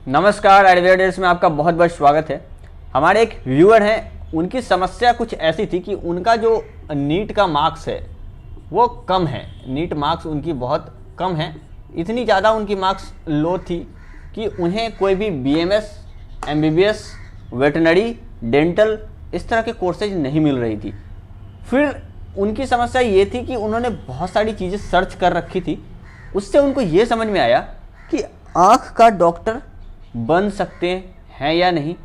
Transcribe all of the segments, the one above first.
नमस्कार, एडवेटेड्स में आपका बहुत बहुत स्वागत है। हमारे एक व्यूअर हैं, उनकी समस्या कुछ ऐसी थी कि उनका जो नीट का मार्क्स है वो कम है। नीट मार्क्स उनकी बहुत कम है, इतनी ज़्यादा उनकी मार्क्स लो थी कि उन्हें कोई भी बीएमएस, एमबीबीएस, वेटनरी, डेंटल इस तरह के कोर्सेज नहीं मिल रही थी। फिर उनकी समस्या ये थी कि उन्होंने बहुत सारी चीज़ें सर्च कर रखी थी। उससे उनको ये समझ में आया कि आँख का डॉक्टर बन सकते हैं या नहीं,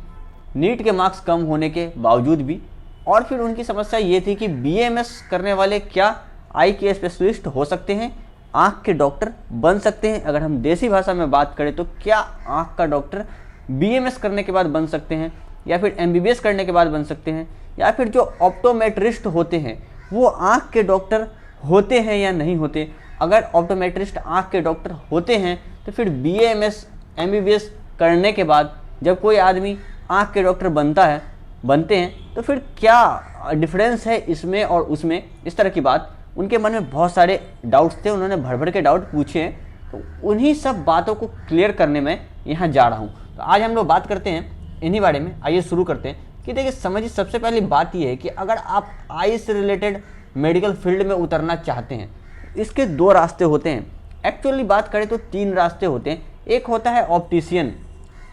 नीट के मार्क्स कम होने के बावजूद भी। और फिर उनकी समस्या ये थी कि बीएमएस करने वाले क्या आई के स्पेशलिस्ट हो सकते हैं, आँख के डॉक्टर बन सकते हैं। अगर हम देसी भाषा में बात करें तो क्या आँख का डॉक्टर बीएमएस करने के बाद बन सकते हैं, या फिर एमबीबीएस करने के बाद बन सकते हैं, या फिर जो ऑप्टोमेट्रिस्ट होते हैं वो आँख के डॉक्टर होते हैं या नहीं होते। अगर ऑप्टोमेट्रिस्ट आँख के डॉक्टर होते हैं तो फिर बीएमएस, एमबीबीएस करने के बाद जब कोई आदमी आँख के डॉक्टर बनते हैं तो फिर क्या डिफरेंस है इसमें और उसमें। इस तरह की बात उनके मन में बहुत सारे डाउट्स थे, उन्होंने भर भर के डाउट पूछे हैं। तो उन्हीं सब बातों को क्लियर करने में यहाँ जा रहा हूँ। तो आज हम लोग बात करते हैं इन्हीं बारे में। आइए शुरू करते हैं कि देखिए, समझिए, सबसे पहली बात यह है कि अगर आप आई से रिलेटेड मेडिकल फील्ड में उतरना चाहते हैं, इसके दो रास्ते होते हैं। एक्चुअली बात करें तो तीन रास्ते होते हैं। एक होता है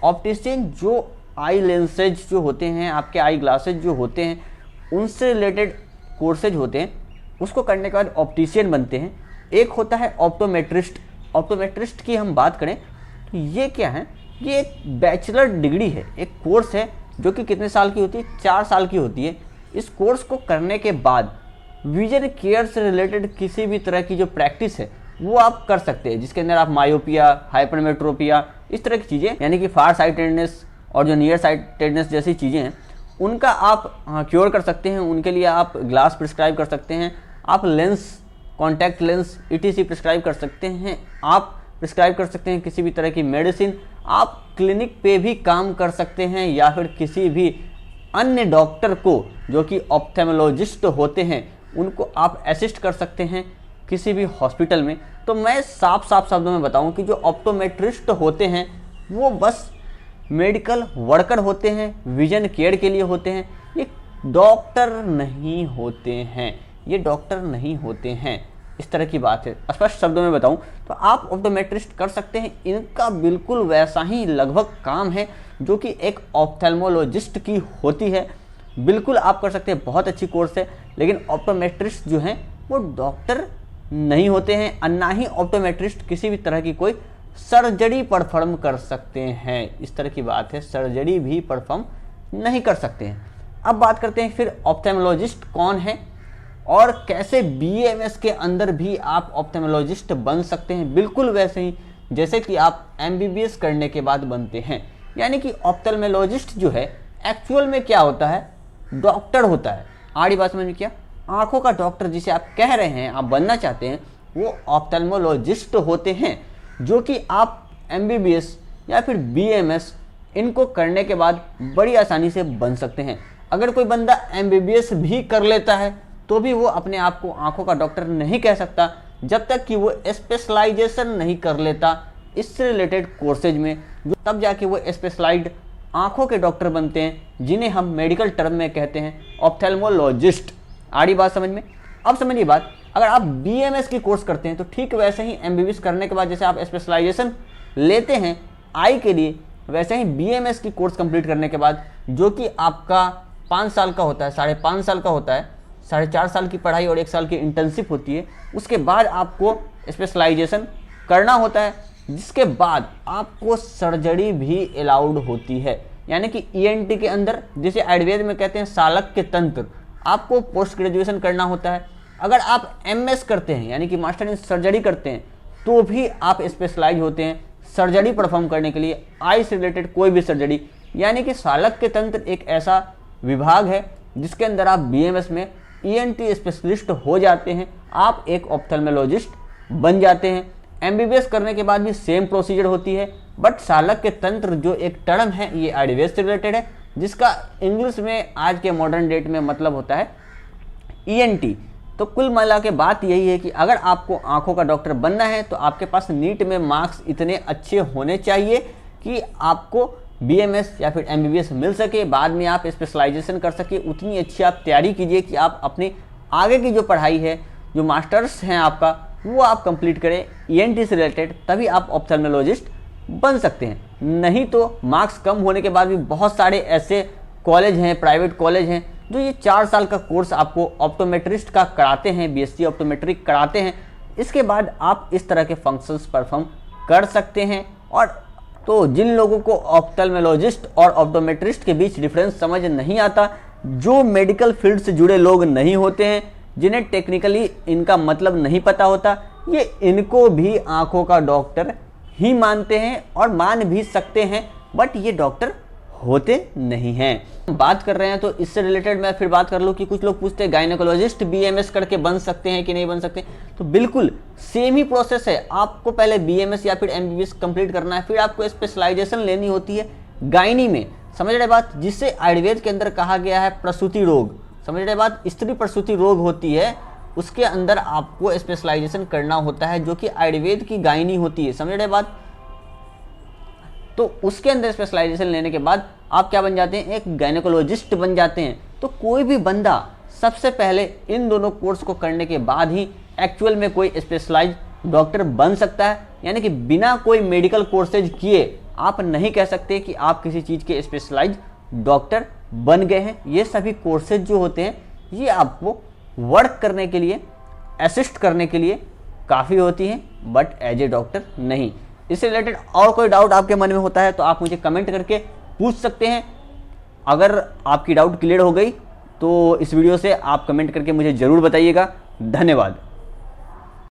ऑप्टिशियन जो आई लेंसेज जो होते हैं, आपके आई ग्लासेज जो होते हैं, उनसे रिलेटेड कोर्सेज होते हैं, उसको करने के बाद ऑप्टिशियन बनते हैं। एक होता है ऑप्टोमेट्रिस्ट की हम बात करें तो ये क्या है, ये एक बैचलर डिग्री है, एक कोर्स है जो कि कितने साल की होती है, 4 साल की होती है। इस कोर्स को करने के बाद विजन केयर से रिलेटेड किसी भी तरह की जो प्रैक्टिस है वो आप कर सकते हैं, जिसके अंदर आप मायोपिया, हाइपरमेट्रोपिया, इस तरह की चीज़ें, यानी कि फार साइटेडनेस और जो नियर साइटेडनेस जैसी चीज़ें हैं, उनका आप क्योर कर सकते हैं। उनके लिए आप ग्लास प्रिस्क्राइब कर सकते हैं, आप lens, contact lens ETC prescribe कर सकते हैं, आप प्रिस्क्राइब कर सकते हैं किसी भी तरह की मेडिसिन, आप क्लिनिक पे भी काम कर सकते हैं, या फिर किसी भी अन्य डॉक्टर को जो कि ऑप्थेमोलॉजिस्ट होते हैं उनको आप असिस्ट कर सकते हैं किसी भी हॉस्पिटल में। तो मैं साफ शब्दों में बताऊं कि जो ऑप्टोमेट्रिस्ट होते हैं वो बस मेडिकल वर्कर होते हैं, विजन केयर के लिए होते हैं, ये डॉक्टर नहीं होते हैं, इस तरह की बात है। स्पष्ट शब्दों में बताऊं तो आप ऑप्टोमेट्रिस्ट कर सकते हैं। इनका बिल्कुल वैसा ही लगभग काम है जो कि एक ऑप्थेल्मोलॉजिस्ट की होती है, बिल्कुल आप कर सकते हैं, बहुत अच्छी कोर्स है। लेकिन ऑप्टोमेट्रिस्ट जो हैं वो डॉक्टर नहीं होते हैं, और ना ही ऑप्टोमेट्रिस्ट किसी भी तरह की कोई सर्जरी परफॉर्म कर सकते हैं। इस तरह की बात है, सर्जरी भी परफॉर्म नहीं कर सकते हैं। अब बात करते हैं फिर ऑप्थेमोलॉजिस्ट कौन है और कैसे बीएमएस के अंदर भी आप ऑप्थेमोलॉजिस्ट बन सकते हैं, बिल्कुल वैसे ही जैसे कि आप एमबीबीएस करने के बाद बनते हैं। यानी कि ऑप्थेल्मोलॉजिस्ट जो है एक्चुअल में क्या होता है, डॉक्टर होता है। आड़ी बात समझ में क्या, आंखों का डॉक्टर जिसे आप कह रहे हैं, आप बनना चाहते हैं, वो ऑप्थेल्मोलॉजिस्ट होते हैं, जो कि आप एमबीबीएस या फिर बीएमएस इनको करने के बाद बड़ी आसानी से बन सकते हैं। अगर कोई बंदा एमबीबीएस भी कर लेता है तो भी वो अपने आप को आंखों का डॉक्टर नहीं कह सकता जब तक कि वो स्पेशलाइजेशन नहीं कर लेता इससे रिलेटेड कोर्सेज में, जो तब जाके वो स्पेशलाइज्ड आंखों के डॉक्टर बनते हैं, जिन्हें हम मेडिकल टर्म में कहते हैं ऑप्थेल्मोलॉजिस्ट। आड़ी बात समझ में। अब समझिए बात, अगर आप बीएमएस की कोर्स करते हैं तो ठीक वैसे ही एमबीबीएस करने के बाद जैसे आप स्पेशलाइजेशन लेते हैं आई के लिए, वैसे ही बीएमएस की कोर्स कंप्लीट करने के बाद, जो कि आपका 5 साल का होता है, 5.5 साल का होता है, 4.5 साल की पढ़ाई और 1 साल की इंटर्नशिप होती है, उसके बाद आपको स्पेशलाइजेशन करना होता है, जिसके बाद आपको सर्जरी भी अलाउड होती है। यानी कि ईएनटी के अंदर, जिसे आयुर्वेद में कहते हैं सालक के तंत्र, आपको पोस्ट ग्रेजुएशन करना होता है। अगर आप एमएस करते हैं यानी कि मास्टर इन सर्जरी करते हैं तो भी आप स्पेशलाइज होते हैं सर्जरी परफॉर्म करने के लिए, आई से रिलेटेड कोई भी सर्जरी। यानी कि सालक के तंत्र एक ऐसा विभाग है जिसके अंदर आप बीएमएस में ईएनटी स्पेशलिस्ट हो जाते हैं, आप एक ऑप्थेल्मोलॉजिस्ट बन जाते हैं। एमबीबीएस करने के बाद भी सेम प्रोसीजर होती है, बट सालक के तंत्र जो एक टर्म है ये आयुर्वेद से रिलेटेड है, जिसका इंग्लिश में आज के मॉडर्न डेट में मतलब होता है ईएनटी। तो कुल मिला के बात यही है कि अगर आपको आंखों का डॉक्टर बनना है तो आपके पास नीट में मार्क्स इतने अच्छे होने चाहिए कि आपको BMS या फिर MBBS मिल सके, बाद में आप स्पेशलाइजेशन कर सके, उतनी अच्छी आप तैयारी कीजिए कि आप अपने आगे की जो पढ़ाई है, जो मास्टर्स हैं आपका, वो आप कंप्लीट करें ENT से रिलेटेड, तभी आप ऑप्थेल्मोलॉजिस्ट बन सकते हैं। नहीं तो मार्क्स कम होने के बाद भी बहुत सारे ऐसे कॉलेज हैं, प्राइवेट कॉलेज हैं, जो ये 4 साल का कोर्स आपको ऑप्टोमेट्रिस्ट का कराते हैं, BSc ऑप्टोमेट्रिक कराते हैं। इसके बाद आप इस तरह के फंक्शंस परफॉर्म कर सकते हैं। और तो जिन लोगों को ऑप्थेल्मोलॉजिस्ट और ऑप्टोमेट्रिस्ट के बीच डिफरेंस समझ नहीं आता, जो मेडिकल फील्ड से जुड़े लोग नहीं होते हैं, जिन्हें टेक्निकली इनका मतलब नहीं पता होता, ये इनको भी आंखों का डॉक्टर ही मानते हैं और मान भी सकते हैं, बट ये डॉक्टर होते नहीं हैं। बात कर रहे हैं तो इससे रिलेटेड मैं फिर बात कर लूँ कि कुछ लोग पूछते हैं गायनेकोलॉजिस्ट BMS करके बन सकते हैं कि नहीं बन सकते। तो बिल्कुल सेम ही प्रोसेस है। आपको पहले BMS या फिर MBBS कंप्लीट करना है, फिर आपको स्पेशलाइजेशन लेनी होती है गायनी में। समझ रहे बात, जिससे आयुर्वेद के अंदर कहा गया है प्रसूति रोग। समझ रहे बात, स्त्री प्रसूति रोग होती है, उसके अंदर आपको स्पेशलाइजेशन करना होता है, जो कि आयुर्वेद की गायनी होती है। समझ रहे बात, तो उसके अंदर स्पेशलाइजेशन लेने के बाद आप क्या बन जाते हैं, एक गायनेकोलॉजिस्ट बन जाते हैं। तो कोई भी बंदा सबसे पहले इन दोनों कोर्स को करने के बाद ही एक्चुअल में कोई स्पेशलाइज डॉक्टर बन सकता है। यानी कि बिना कोई मेडिकल कोर्सेज किए आप नहीं कह सकते कि आप किसी चीज़ के स्पेशलाइज डॉक्टर बन गए हैं। ये सभी कोर्सेज जो होते हैं, ये आपको वर्क करने के लिए, असिस्ट करने के लिए काफ़ी होती हैं, बट एज ए डॉक्टर नहीं। इससे रिलेटेड और कोई डाउट आपके मन में होता है तो आप मुझे कमेंट करके पूछ सकते हैं। अगर आपकी डाउट क्लियर हो गई तो इस वीडियो से आप कमेंट करके मुझे ज़रूर बताइएगा। धन्यवाद।